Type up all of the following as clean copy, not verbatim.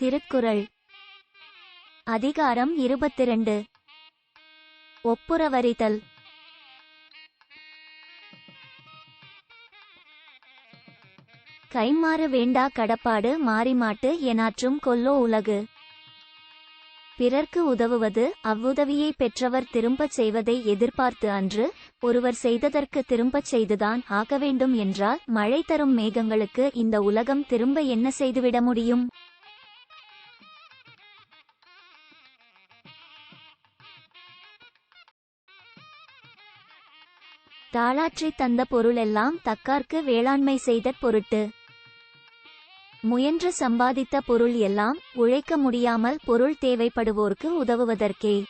திருக்குறள் அதிகாரம் 22. ஒப்புரவறிதல். கைம்மாறு வேண்டா கடப்பாடு மாறிமாட்டு எனாற்றும் கொல்லோ உலகு. பிறர்க்கு உதவுவது அவ்வுதவியை பெற்றவர் திரும்பச் செய்வதை எதிர்பார்த்து அன்று, ஒருவர் செய்ததற்கு திரும்பச் செய்துதான் ஆகவேண்டும் என்றால் மழை தரும் மேகங்களுக்கு இந்த உலகம் திரும்ப என்ன செய்துவிட முடியும்? தாளாற்றித் தந்த பொருளெல்லாம் தக்கார்க்கு வேளாண்மை செய்தற் பொருட்டு. முயன்று சம்பாதித்த பொருள் எல்லாம் உழைக்க முடியாமல் பொருள் தேவைப்படுவோர்க்கு உதவுவதற்கே.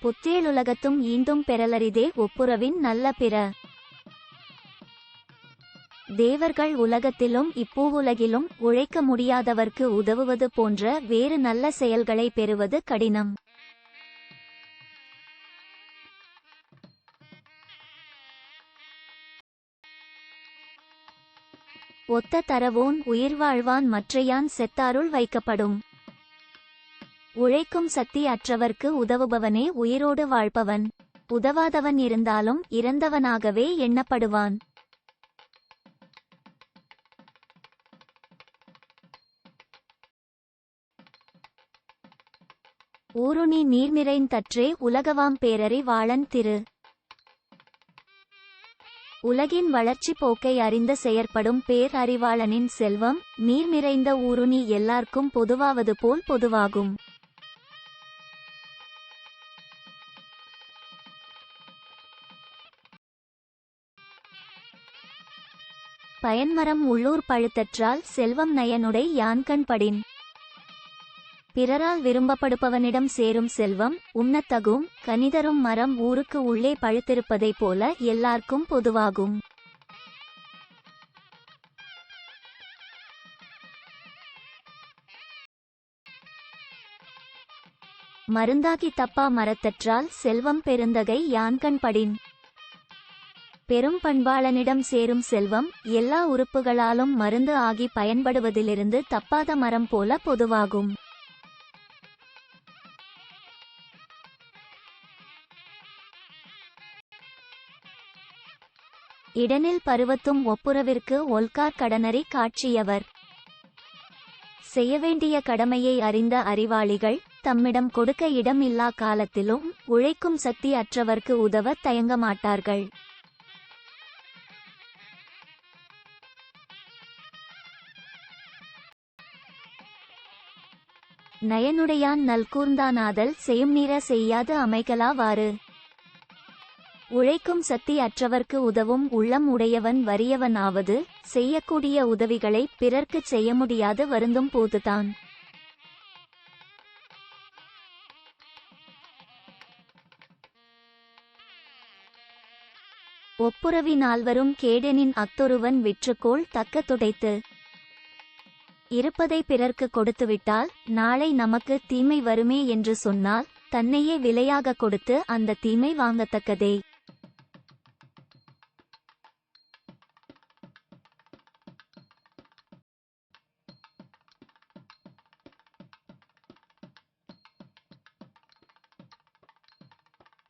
புத்தேளுலகத்தும் ஈந்தும் பெறலரிதே ஒப்புரவின் நல்ல பிற. தேவர்கள் உலகத்திலும் இப்பூவுலகிலும் உழைக்க முடியாதவர்க்கு உதவுவது போன்ற வேறு நல்ல செயல்களை பெறுவது கடினம். ஒத்த தரவோன் உயிர்வாழ்வான் மற்றையான் செத்தாருள் வைக்கப்படும். உழைக்கும் சக்தி அற்றவர்க்கு உதவுபவனே உயிரோடு வாழ்பவன். உதவாதவன் இருந்தாலும் இறந்தவனாகவே எண்ணப்படுவான். ஊருணி நீர்நிறைந் தற்றே உலகவாம் பேரறி வாளன் திரு. உலகின் வளர்ச்சி போக்கை அறிந்த செயற்படும் பேர் அறிவாளனின் செல்வம் நீர் நிறைந்த ஊருணி எல்லார்க்கும் பொதுவாவது போல் பொதுவாகும். பயன்மரம் உள்ளூர் பழுத்தற்றால் செல்வம் நயனுடை யான்கண் படின். பிறரால் விரும்பப்படுபவனிடம் சேரும் செல்வம் உண்ணத்தகும் கனிதரும் மரம் ஊருக்கு உள்ளே பழுத்திருப்பதைப் போல எல்லார்க்கும் பொதுவாகும். மருந்தாகி தப்பா மரத்தற்றால் செல்வம் பெருந்தகை யான்கண் படின். பெரும் பண்பாளனிடம் சேரும் செல்வம் எல்லா உறுப்புகளாலும் மருந்து ஆகி பயன்படுவதிலிருந்து தப்பாத மரம் போல பொதுவாகும். இடனில் பருவத்தும் ஒப்புரவிற்கு ஒல்கார் கடனறி காட்சியவர். செய்யவேண்டிய கடமையை அறிந்த அறிவாளிகள் தம்மிடம் கொடுக்க இடம் இல்லா காலத்திலும் உழைக்கும் சக்தி அற்றவர்க்கு உதவ தயங்க மாட்டார்கள். நயனுடையான் நல்கூர்ந்தானாதல் செய்யும் நீர செய்யாது அமைகலாவாறு. உழைக்கும் சக்தி அற்றவர்க்கு உதவும் உள்ளம் உடையவன் வறியவன் ஆவது செய்யக்கூடிய உதவிகளை பிறர்க்குச் செய்ய முடியாது வருந்தும் போதுதான். ஒப்புரவினால் வரும் கேடெனின் அத்தொருவன் விற்றுக்கோள் தக்க துடைத்து. இருப்பதை பிறர்க்கு கொடுத்துவிட்டால் நாளை நமக்கு தீமை வருமே என்று சொன்னால் தன்னையே விலையாக கொடுத்து அந்த தீமை வாங்கத்தக்கதே.